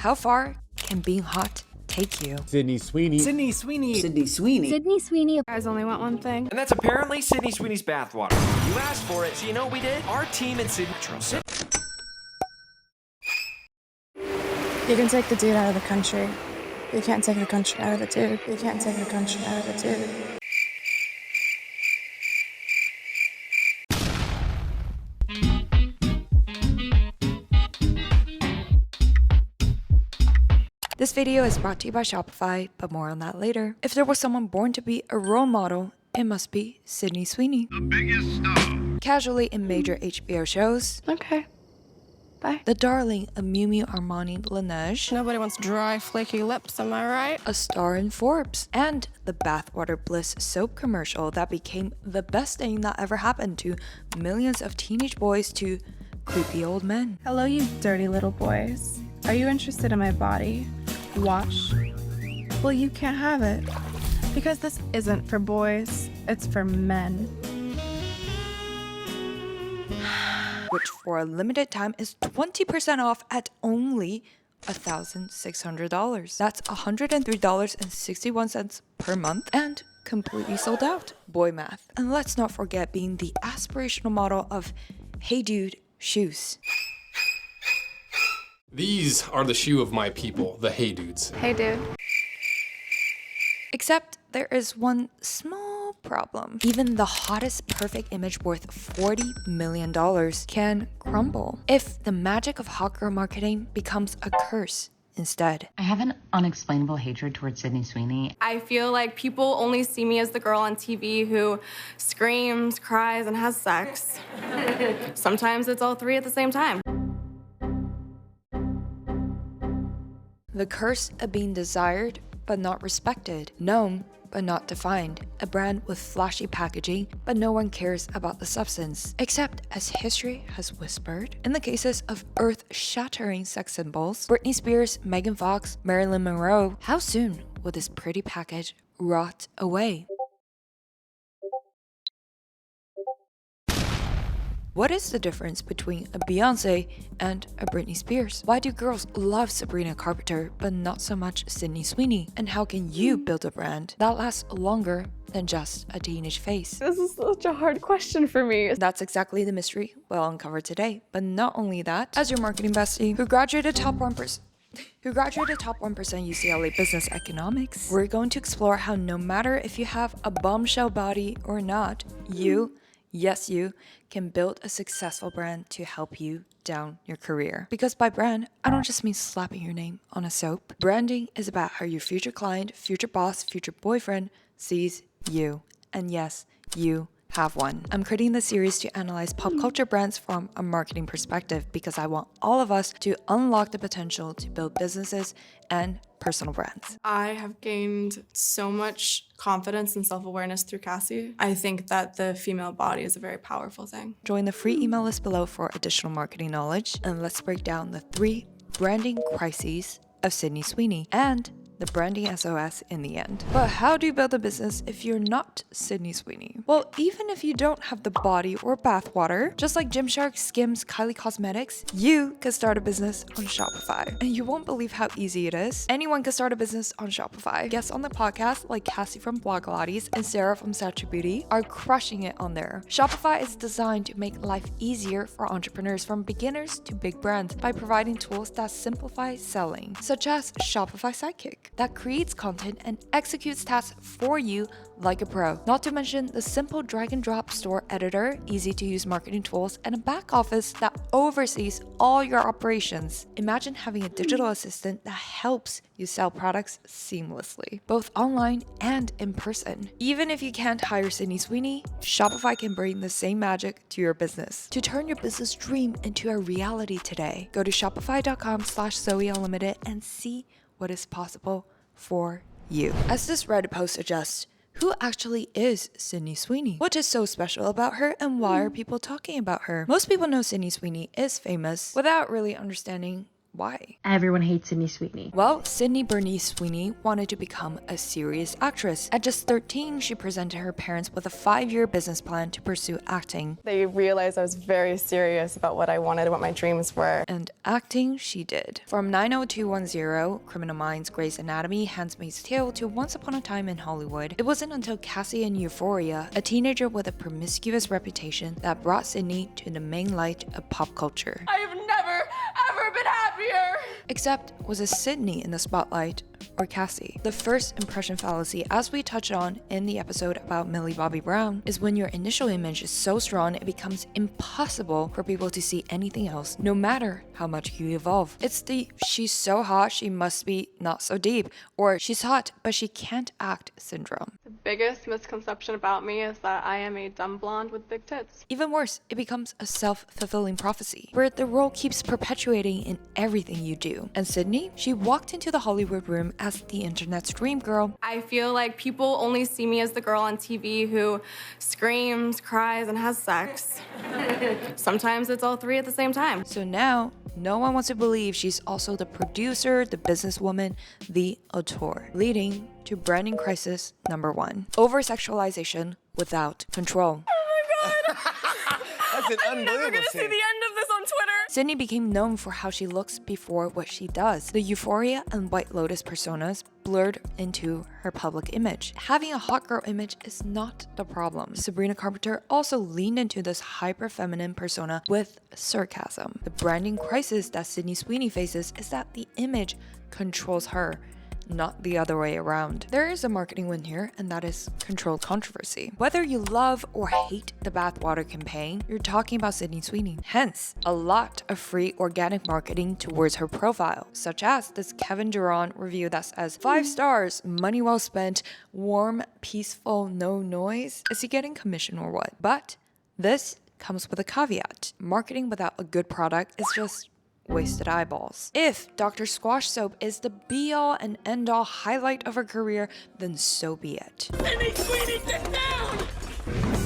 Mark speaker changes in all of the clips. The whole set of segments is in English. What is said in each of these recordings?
Speaker 1: How far can being hot take you?
Speaker 2: Sydney Sweeney.
Speaker 3: Sydney Sweeney.
Speaker 4: Sydney Sweeney.
Speaker 5: Sydney Sweeney.
Speaker 6: You guys only want one thing.
Speaker 3: And that's apparently Sydney Sweeney's bathwater. You asked for it, so you know what we did? Our team in Sydney trust.
Speaker 6: You can take the dude out of the country. You can't take the country out of the dude. You can't take the country out of the dude.
Speaker 1: This video is brought to you by Shopify, but more on that later. If there was someone born to be a role model, it must be Sydney Sweeney.
Speaker 7: The biggest star.
Speaker 1: Casually in major HBO shows.
Speaker 6: Okay. Bye.
Speaker 1: The darling of Miu Miu Armani Laneige.
Speaker 6: Nobody wants dry, flaky lips, am I right?
Speaker 1: A star in Forbes. And the Bathwater Bliss soap commercial that became the best thing that ever happened to millions of teenage boys to creepy old men.
Speaker 6: Hello, you dirty little boys. Are you interested in my body? Wash? Well, you can't have it. Because this isn't for boys, it's for men.
Speaker 1: Which for a limited time is 20% off at only $1,600. That's $103.61 per month and completely sold out. Boy math. And let's not forget being the aspirational model of Hey Dude shoes.
Speaker 8: These are the shoe of my people, the Hey Dudes.
Speaker 6: Hey, dude.
Speaker 1: Except there is one small problem. Even the hottest perfect image worth $40 million can crumble if the magic of hot girl marketing becomes a curse instead.
Speaker 4: I have an unexplainable hatred towards Sydney Sweeney.
Speaker 9: I feel like people only see me as the girl on TV who screams, cries, and has sex. Sometimes it's all three at the same time.
Speaker 1: The curse of being desired but not respected, known but not defined, a brand with flashy packaging but no one cares about the substance, except as history has whispered. In the cases of earth-shattering sex symbols, Britney Spears, Megan Fox, Marilyn Monroe, how soon will this pretty package rot away? What is the difference between a Beyonce and a Britney Spears? Why do girls love Sabrina Carpenter but not so much Sydney Sweeney? And how can you build a brand that lasts longer than just a teenage face?
Speaker 6: This is such a hard question for me.
Speaker 1: That's exactly the mystery we'll uncover today. But not only that, as your marketing bestie who graduated top 1% UCLA Business Economics, we're going to explore how no matter if you have a bombshell body or not, yes, you can build a successful brand to help you down your career. Because by brand, I don't just mean slapping your name on a soap. Branding is about how your future client, future boss, future boyfriend sees you. And yes, you have one. I'm creating this series to analyze pop culture brands from a marketing perspective because I want all of us to unlock the potential to build businesses and personal brands.
Speaker 9: I have gained so much confidence and self-awareness through Cassie. I think that the female body is a very powerful thing.
Speaker 1: Join the free email list below for additional marketing knowledge, and let's break down the 3 branding crises of Sydney Sweeney and the branding SOS in the end. But how do you build a business if you're not Sydney Sweeney? Well, even if you don't have the body or bathwater, just like Gymshark, Skims, Kylie Cosmetics, you can start a business on Shopify. And you won't believe how easy it is. Anyone can start a business on Shopify. Guests on the podcast like Cassie from Blogilates and Sarah from Sacha Beauty are crushing it on there. Shopify is designed to make life easier for entrepreneurs from beginners to big brands by providing tools that simplify selling, such as Shopify Sidekick, that creates content and executes tasks for you like a pro. Not to mention the simple drag and drop store editor, easy to use marketing tools, and a back office that oversees all your operations. Imagine having a digital assistant that helps you sell products seamlessly, both online and in person. Even if you can't hire Sydney Sweeney, Shopify can bring the same magic to your business. To turn your business dream into a reality today, go to shopify.com/ZOEUNLIMITED and see what is possible for you. As this Reddit post suggests, who actually is Sydney Sweeney? What is so special about her and why are people talking about her? Most people know Sydney Sweeney is famous without really understanding why?
Speaker 4: Everyone hates Sydney Sweeney.
Speaker 1: Well, Sydney Bernice Sweeney wanted to become a serious actress. At just 13, she presented her parents with a 5-year business plan to pursue acting.
Speaker 9: They realized I was very serious about what I wanted, what my dreams were.
Speaker 1: And acting she did. From 90210, Criminal Minds, Grey's Anatomy, Handmaid's Tale to Once Upon a Time in Hollywood, it wasn't until Cassie in Euphoria, a teenager with a promiscuous reputation, that brought Sydney to the main light of pop culture.
Speaker 9: I have never, ever been happier!
Speaker 1: Except, was it Sydney in the spotlight or Cassie? The first impression fallacy, as we touched on in the episode about Millie Bobby Brown, is when your initial image is so strong it becomes impossible for people to see anything else, no matter how much you evolve. It's the she's so hot she must be not so deep, or she's hot but she can't act syndrome.
Speaker 9: The biggest misconception about me is that I am a dumb blonde with big tits.
Speaker 1: Even worse, it becomes a self-fulfilling prophecy, where the role keeps perpetuating in everything you do. And Sydney, she walked into the Hollywood room as the internet's dream girl.
Speaker 9: I feel like people only see me as the girl on TV who screams, cries, and has sex. Sometimes it's all 3 at the same time.
Speaker 1: So now, no one wants to believe she's also the producer, the businesswoman, the auteur, leading to branding crisis number 1. Over-sexualization without control.
Speaker 3: That's an unbelievable scene.
Speaker 9: end of this on Twitter.
Speaker 1: Sydney became known for how she looks before what she does. The Euphoria and White Lotus personas blurred into her public image. Having a hot girl image is not the problem. Sabrina Carpenter also leaned into this hyper-feminine persona with sarcasm. The branding crisis that Sydney Sweeney faces is that the image controls her, not the other way around. There is a marketing win here, and that is controlled controversy. Whether you love or hate the bathwater campaign, you're talking about Sydney Sweeney. Hence, a lot of free organic marketing towards her profile, such as this Kevin Durant review that says 5 stars, money well spent, warm, peaceful, no noise. Is he getting commission or what? But this comes with a caveat. Marketing without a good product is just wasted eyeballs. If Dr. Squash soap is the be-all and end-all highlight of her career, then so be it.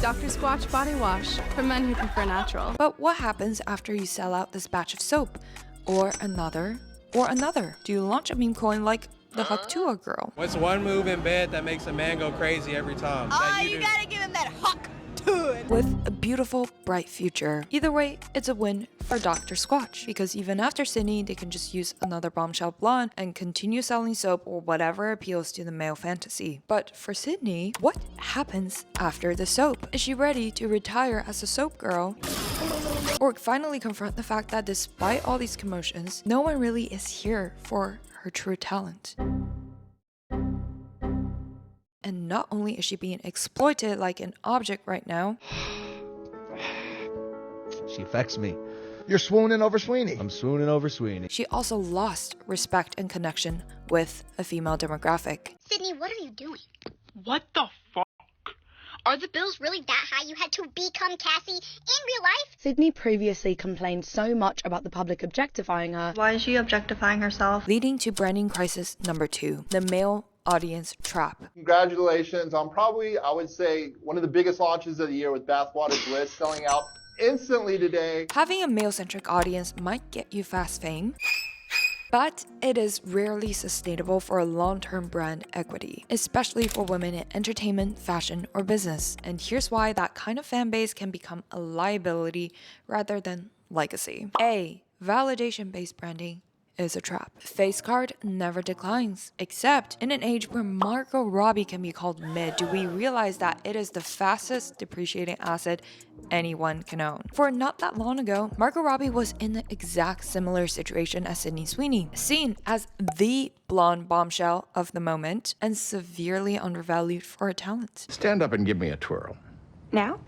Speaker 9: Dr. Squatch Body Wash for men who prefer natural.
Speaker 1: But what happens after you sell out this batch of soap? Or another? Or another? Do you launch a meme coin like the Huck Tua girl?
Speaker 2: What's one move in bed that makes a man go crazy every time?
Speaker 5: You gotta give him that Huck to it.
Speaker 1: With a beautiful, bright future. Either way, it's a win for Dr. Squatch, because even after Sydney, they can just use another bombshell blonde and continue selling soap or whatever appeals to the male fantasy. But for Sydney, what happens after the soap? Is she ready to retire as a soap girl? Or finally confront the fact that despite all these commotions, no one really is here for her true talent? And not only is she being exploited like an object right now,
Speaker 7: she affects me.
Speaker 10: You're swooning over Sweeney.
Speaker 7: I'm swooning over Sweeney.
Speaker 1: she also lost respect and connection with a female demographic.
Speaker 5: Sydney, what are you doing?
Speaker 11: What the fuck?
Speaker 5: Are the bills really that high you had to become Cassie in real life?
Speaker 12: Sydney previously complained so much about the public objectifying her.
Speaker 13: Why is she objectifying herself?
Speaker 1: Leading to branding crisis number 2, the male audience trap.
Speaker 14: Congratulations on probably, I would say, one of the biggest launches of the year with Bathwater Bliss selling out instantly today.
Speaker 1: Having a male-centric audience might get you fast fame, but it is rarely sustainable for a long-term brand equity, especially for women in entertainment, fashion, or business. And here's why that kind of fan base can become a liability rather than legacy. A. Validation-based branding is a trap. Face card never declines, except in an age where Margot Robbie can be called mid. Do we realize that it is the fastest depreciating asset anyone can own? For not that long ago, Margot Robbie was in the exact similar situation as Sydney Sweeney, seen as the blonde bombshell of the moment and severely undervalued for her talent.
Speaker 10: Stand up and give me a twirl.
Speaker 9: Now?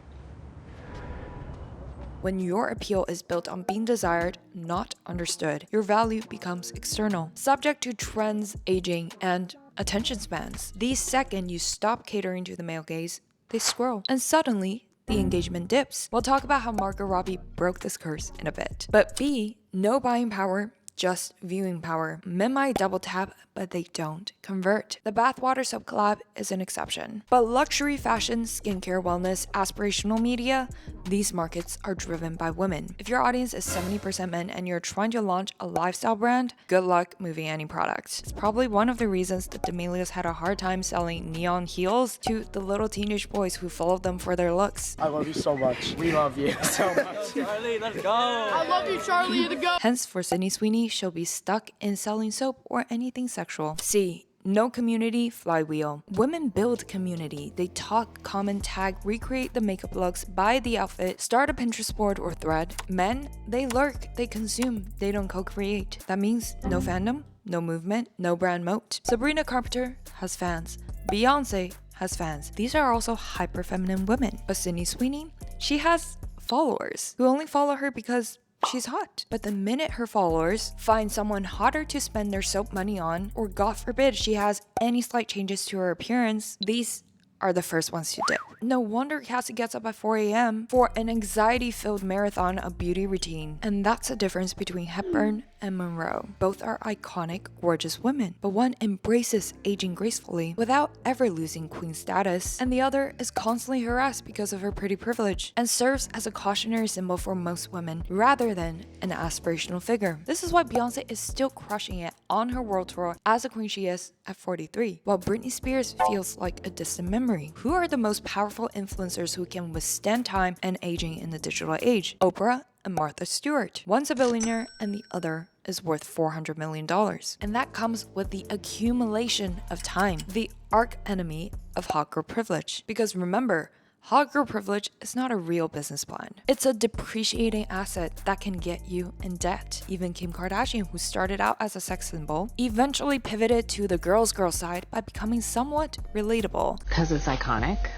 Speaker 1: When your appeal is built on being desired, not understood, your value becomes external, subject to trends, aging, and attention spans. The second you stop catering to the male gaze, they scroll, and suddenly the engagement dips. We'll talk about how Margot Robbie broke this curse in a bit. But B, no buying power, just viewing power. Men might double tap, but they don't convert. The bathwater soap collab is an exception. But luxury fashion, skincare, wellness, aspirational media, these markets are driven by women. If your audience is 70% men and you're trying to launch a lifestyle brand, good luck moving any product. It's probably one of the reasons the D'Amelias had a hard time selling neon heels to the little teenage boys who followed them for their looks.
Speaker 11: I love you so much. We love you so much.
Speaker 15: Charlie, let's go. I love you, Charlie, you're the go.
Speaker 1: Hence, for Sydney Sweeney, she'll be stuck in selling soap or anything sexual. C. No community flywheel. Women build community. They talk, comment, tag, recreate the makeup looks, buy the outfit, start a Pinterest board or thread. Men, they lurk, they consume, they don't co-create. That means no fandom, no movement, no brand moat. Sabrina Carpenter has fans. Beyonce has fans. These are also hyper feminine women. But Sydney Sweeney, she has followers who only follow her because she's hot. But the minute her followers find someone hotter to spend their soap money on, or God forbid she has any slight changes to her appearance, these are the first ones to dip. No wonder Cassie gets up at 4 a.m. for an anxiety-filled marathon of beauty routine. And that's the difference between Hepburn and Monroe. Both are iconic, gorgeous women, but one embraces aging gracefully without ever losing queen status, and the other is constantly harassed because of her pretty privilege and serves as a cautionary symbol for most women rather than an aspirational figure. This is why Beyonce is still crushing it on her world tour as the queen she is at 43, while Britney Spears feels like a distant memory. Who are the most powerful influencers who can withstand time and aging in the digital age? Oprah and Martha Stewart. One's a billionaire and the other is worth $400 million. And that comes with the accumulation of time, the arch enemy of hot girl privilege. Because remember, hot girl privilege is not a real business plan. It's a depreciating asset that can get you in debt. Even Kim Kardashian, who started out as a sex symbol, eventually pivoted to the girl side by becoming somewhat relatable.
Speaker 4: Because it's iconic.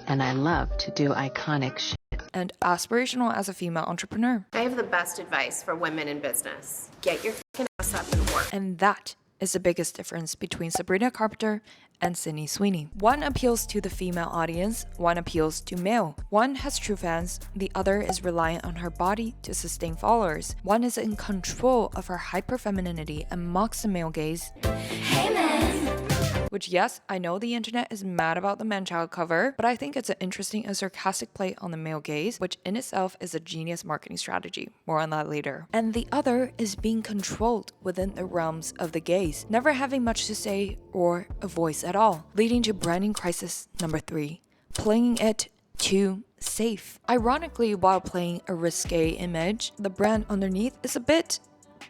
Speaker 4: And I love to do iconic shit.
Speaker 1: And aspirational as a female entrepreneur.
Speaker 16: I have the best advice for women in business. Get your fucking ass up and work.
Speaker 1: And that is the biggest difference between Sabrina Carpenter and Sydney Sweeney. One appeals to the female audience, one appeals to male. One has true fans, the other is reliant on her body to sustain followers. One is in control of her hyper-femininity and mocks the male gaze. Hey man! Which, yes, I know the internet is mad about the man-child cover, but I think it's an interesting and sarcastic play on the male gaze, which in itself is a genius marketing strategy. More on that later. And the other is being controlled within the realms of the gaze, never having much to say or a voice at all, leading to branding crisis number 3, playing it too safe. Ironically, while playing a risque image, the brand underneath is a bit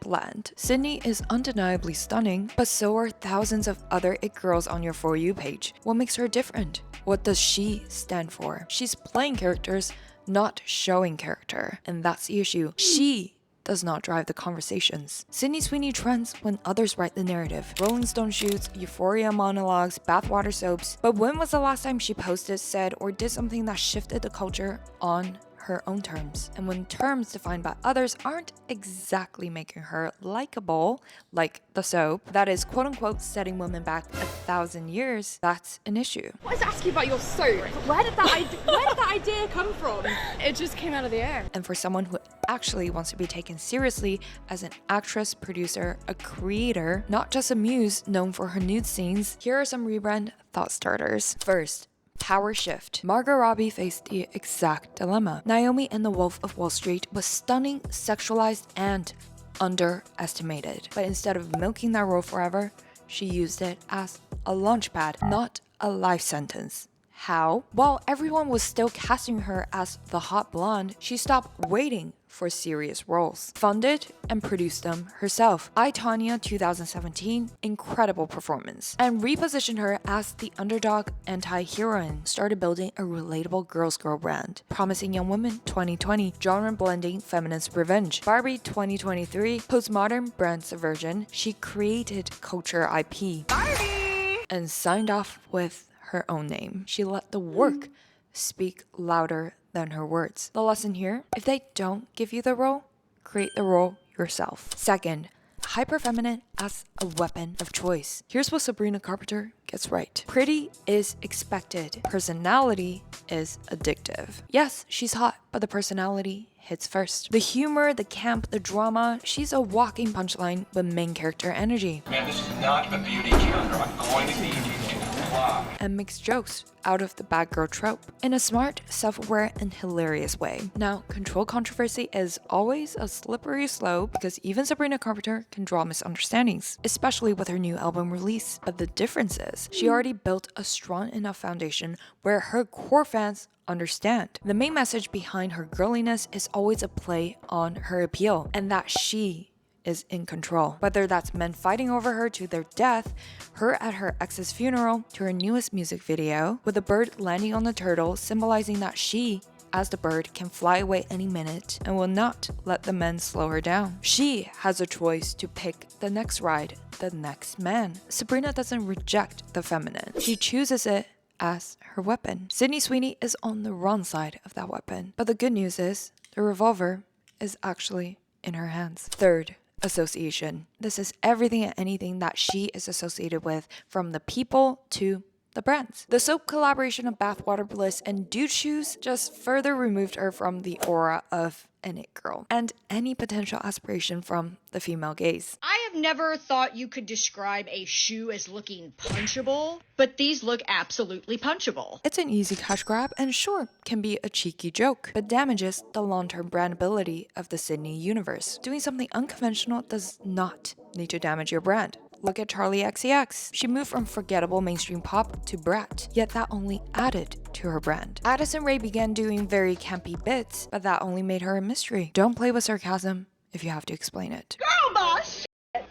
Speaker 1: bland. Sydney is undeniably stunning, but so are thousands of other it girls on your For You page. What makes her different? What does she stand for? She's playing characters, not showing character. And that's the issue. She does not drive the conversations. Sydney Sweeney trends when others write the narrative. Rolling Stone shoots, Euphoria monologues, bathwater soaps. But when was the last time she posted, said, or did something that shifted the culture on her own terms? And when terms defined by others aren't exactly making her likable, like the soap, that is quote-unquote setting women back 1,000 years, that's an issue.
Speaker 17: I was asking about your soap. Where did that idea come from? It just came out of the air.
Speaker 1: And for someone who actually wants to be taken seriously as an actress, producer, a creator, not just a muse known for her nude scenes, here are some rebrand thought starters. First, power shift. Margot Robbie faced the exact dilemma. Naomi in The Wolf of Wall Street was stunning, sexualized, and underestimated. But instead of milking that role forever, she used it as a launchpad, not a life sentence. How? While everyone was still casting her as the hot blonde, she stopped waiting for serious roles, funded and produced them herself. I, Tonya 2017, incredible performance, and repositioned her as the underdog anti-heroine, started building a relatable girls girl brand. Promising Young Woman 2020, genre blending feminist revenge. Barbie 2023, postmodern brand subversion. She created culture IP. Barbie! And signed off with her own name. She let the work speak louder than her words. The lesson here, if they don't give you the role, create the role yourself. Second, hyper feminine as a weapon of choice. Here's what Sabrina Carpenter gets right. Pretty is expected. Personality is addictive. Yes, she's hot, but the personality hits first. The humor, the camp, the drama, she's a walking punchline with main character energy.
Speaker 3: Man, this is not a beauty counter. I'm going to need you to fly.
Speaker 1: And makes jokes out of the bad girl trope in a smart, self-aware, and hilarious way. Now, control controversy is always a slippery slope because even Sabrina Carpenter can draw misunderstandings, especially with her new album release. But the difference is, she already built a strong enough foundation where her core fans understand. The main message behind her girliness is always a play on her appeal, and that she is in control. Whether that's men fighting over her to their death, her at her ex's funeral, to her newest music video, with a bird landing on the turtle, symbolizing that she, as the bird, can fly away any minute and will not let the men slow her down. She has a choice to pick the next ride, the next man. Sabrina doesn't reject the feminine. She chooses it as her weapon. Sydney Sweeney is on the wrong side of that weapon. But the good news is, the revolver is actually in her hands. Third, association. This is everything and anything that she is associated with, from the people to the brands. The soap collaboration of Bathwater Bliss and Dude Shoes just further removed her from the aura of an it girl and any potential aspiration from the female gaze.
Speaker 18: I have never thought you could describe a shoe as looking punchable, but these look absolutely punchable.
Speaker 1: It's an easy cash grab and sure, can be a cheeky joke, but damages the long-term brandability of the Sydney universe. Doing something unconventional does not need to damage your brand. Look at Charli XCX. She moved from forgettable mainstream pop to brat, yet that only added to her brand. Addison Rae began doing very campy bits, but that only made her a mystery. Don't play with sarcasm if you have to explain it.
Speaker 15: Girl boss,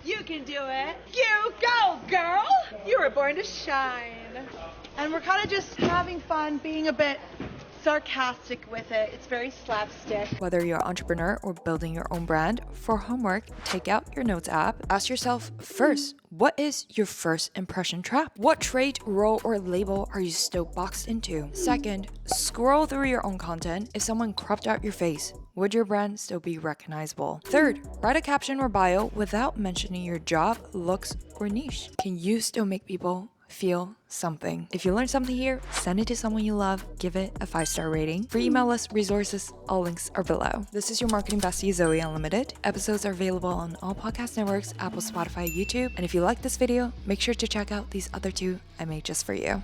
Speaker 15: you can do it. You go, girl. You were born to shine. And we're kind of just having fun, being a bit sarcastic with it. It's very slapstick.
Speaker 1: Whether you're an entrepreneur or building your own brand, for homework, take out your notes app. Ask yourself first, what is your first impression trap? What trait, role, or label are you still boxed into? Second, scroll through your own content. If someone cropped out your face, would your brand still be recognizable? Third, write a caption or bio without mentioning your job, looks, or niche. Can you still make people feel something? If you learned something here, send it to someone you love, give it a 5-star rating. For email list, resources, all links are below. This is your marketing bestie, Zoe Unlimited. Episodes are available on all podcast networks, Apple, Spotify, YouTube. And if you like this video, make sure to check out these other 2 I made just for you.